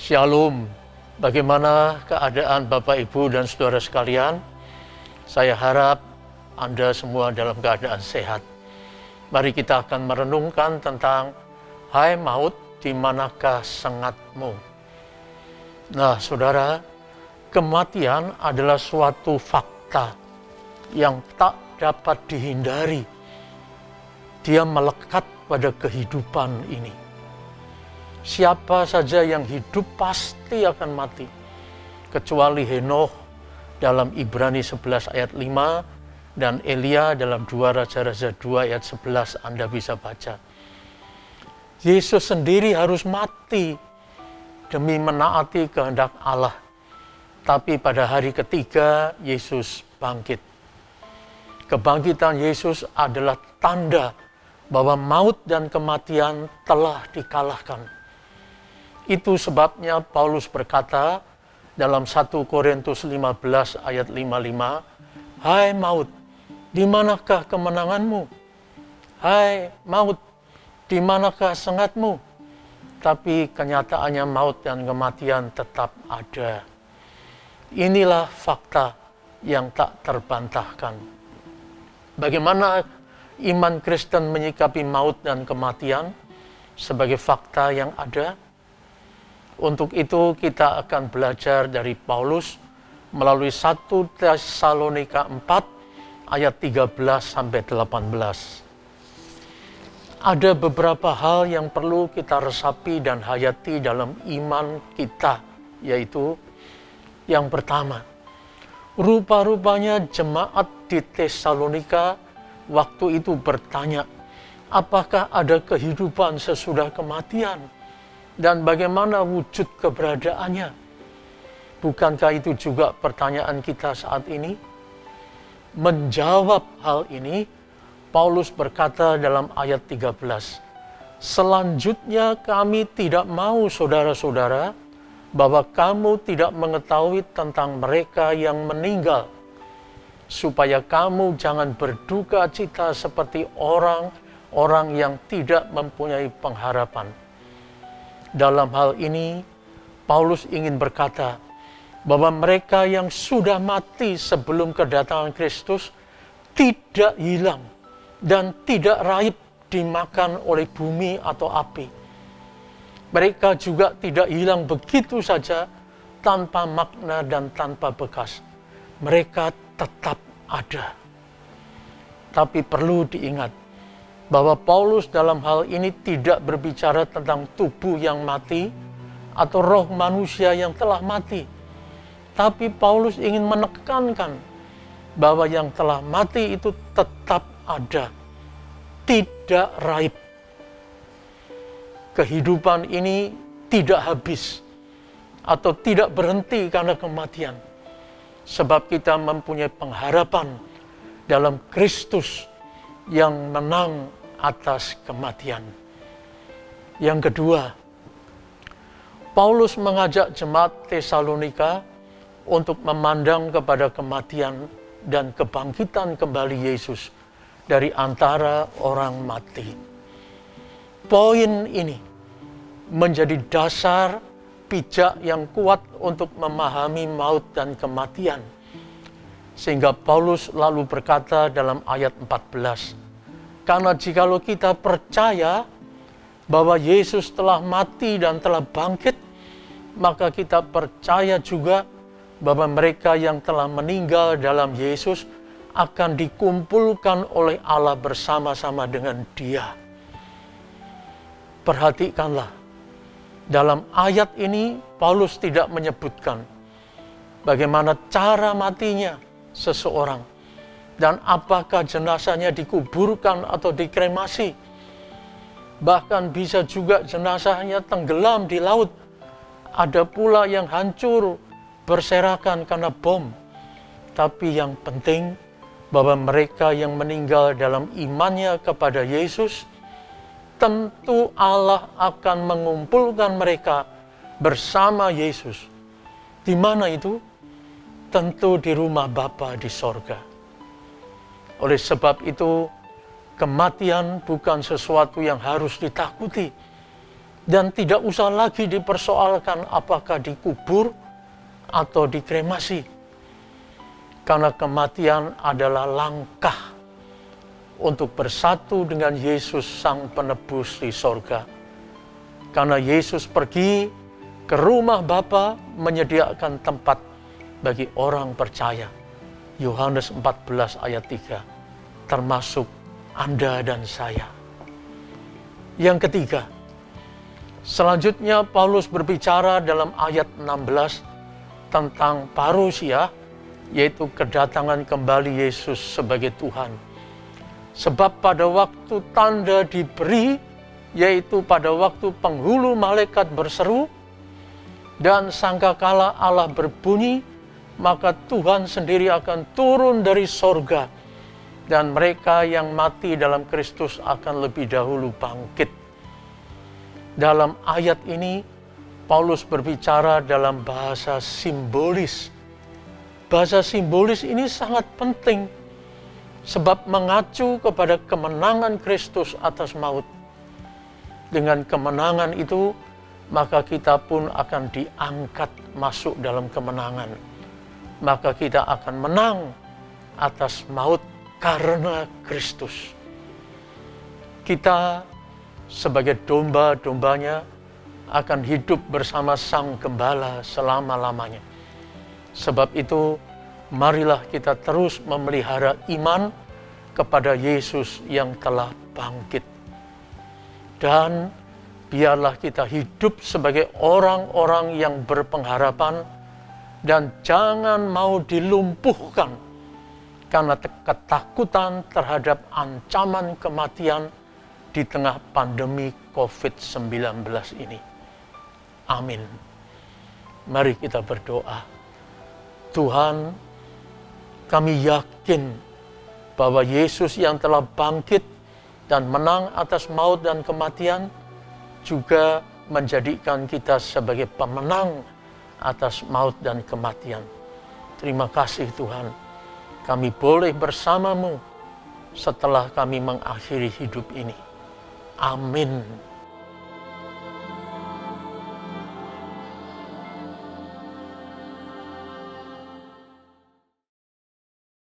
Shalom, bagaimana keadaan Bapak, Ibu, dan Saudara sekalian? Saya harap Anda semua dalam keadaan sehat. Mari kita akan merenungkan tentang, hai maut, di manakah sengatmu? Nah, saudara, kematian adalah suatu fakta yang tak dapat dihindari. Dia melekat pada kehidupan ini. Siapa saja yang hidup pasti akan mati. Kecuali Henokh dalam Ibrani 11 ayat 5 dan Elia dalam 2 Raja-Raja 2 ayat 11 Anda bisa baca. Yesus sendiri harus mati demi menaati kehendak Allah. Tapi pada hari ketiga Yesus bangkit. Kebangkitan Yesus adalah tanda bahwa maut dan kematian telah dikalahkan. Itu sebabnya Paulus berkata dalam 1 Korintus 15 ayat 55, hai maut, di manakah kemenanganmu? Hai maut, di manakah sengatmu? Tapi kenyataannya maut dan kematian tetap ada. Inilah fakta yang tak terbantahkan. Bagaimana iman Kristen menyikapi maut dan kematian sebagai fakta yang ada? Untuk itu kita akan belajar dari Paulus melalui 1 Tesalonika 4 ayat 13 sampai 18. Ada beberapa hal yang perlu kita resapi dan hayati dalam iman kita, yaitu yang pertama, rupa-rupanya jemaat di Tesalonika waktu itu bertanya, apakah ada kehidupan sesudah kematian? Dan bagaimana wujud keberadaannya? Bukankah itu juga pertanyaan kita saat ini? Menjawab hal ini, Paulus berkata dalam ayat 13, selanjutnya kami tidak mau saudara-saudara bahwa kamu tidak mengetahui tentang mereka yang meninggal, supaya kamu jangan berduka cita seperti orang-orang yang tidak mempunyai pengharapan. Dalam hal ini, Paulus ingin berkata bahwa mereka yang sudah mati sebelum kedatangan Kristus tidak hilang dan tidak raib dimakan oleh bumi atau api. Mereka juga tidak hilang begitu saja tanpa makna dan tanpa bekas. Mereka tetap ada. Tapi perlu diingat bahwa Paulus dalam hal ini tidak berbicara tentang tubuh yang mati atau roh manusia yang telah mati. Tapi Paulus ingin menekankan bahwa yang telah mati itu tetap ada, tidak raib. Kehidupan ini tidak habis atau tidak berhenti karena kematian. Sebab kita mempunyai pengharapan dalam Kristus yang menang atas kematian. Yang kedua, Paulus mengajak jemaat Tesalonika untuk memandang kepada kematian dan kebangkitan kembali Yesus dari antara orang mati. Poin ini menjadi dasar pijak yang kuat untuk memahami maut dan kematian. Sehingga Paulus lalu berkata dalam ayat 14, karena jikalau kita percaya bahwa Yesus telah mati dan telah bangkit, maka kita percaya juga bahwa mereka yang telah meninggal dalam Yesus akan dikumpulkan oleh Allah bersama-sama dengan Dia. Perhatikanlah, dalam ayat ini Paulus tidak menyebutkan bagaimana cara matinya seseorang dan apakah jenazahnya dikuburkan atau dikremasi. Bahkan bisa juga jenazahnya tenggelam di laut. Ada pula yang hancur berserakan karena bom. Tapi yang penting bahwa mereka yang meninggal dalam imannya kepada Yesus, tentu Allah akan mengumpulkan mereka bersama Yesus. Di mana itu? Tentu di rumah Bapa di sorga. Oleh sebab itu, kematian bukan sesuatu yang harus ditakuti, Dan tidak usah lagi dipersoalkan apakah dikubur atau dikremasi. Karena kematian adalah langkah untuk bersatu dengan Yesus Sang Penebus di sorga. Karena Yesus pergi ke rumah Bapa menyediakan tempat bagi orang percaya. Yohanes 14 ayat 3, termasuk Anda dan saya. Yang ketiga, selanjutnya Paulus berbicara dalam ayat 16 tentang parousia, yaitu kedatangan kembali Yesus sebagai Tuhan. Sebab pada waktu tanda diberi, yaitu pada waktu penghulu malaikat berseru, dan sangkakala Allah berbunyi, maka Tuhan sendiri akan turun dari sorga, dan mereka yang mati dalam Kristus akan lebih dahulu bangkit. Dalam ayat ini, Paulus berbicara dalam bahasa simbolis. Bahasa simbolis ini sangat penting, sebab mengacu kepada kemenangan Kristus atas maut. Dengan kemenangan itu, maka kita pun akan diangkat masuk dalam kemenangan. Maka kita akan menang atas maut karena Kristus. Kita sebagai domba-dombanya akan hidup bersama Sang Gembala selama-lamanya. Sebab itu, marilah kita terus memelihara iman kepada Yesus yang telah bangkit. Dan biarlah kita hidup sebagai orang-orang yang berpengharapan dan jangan mau dilumpuhkan karena ketakutan terhadap ancaman kematian di tengah pandemi COVID-19 ini. Amin. Mari kita berdoa. Tuhan, kami yakin bahwa Yesus yang telah bangkit dan menang atas maut dan kematian juga menjadikan kita sebagai pemenang atas maut dan kematian. Terima kasih Tuhan, kami boleh bersamamu setelah kami mengakhiri hidup ini. Amin.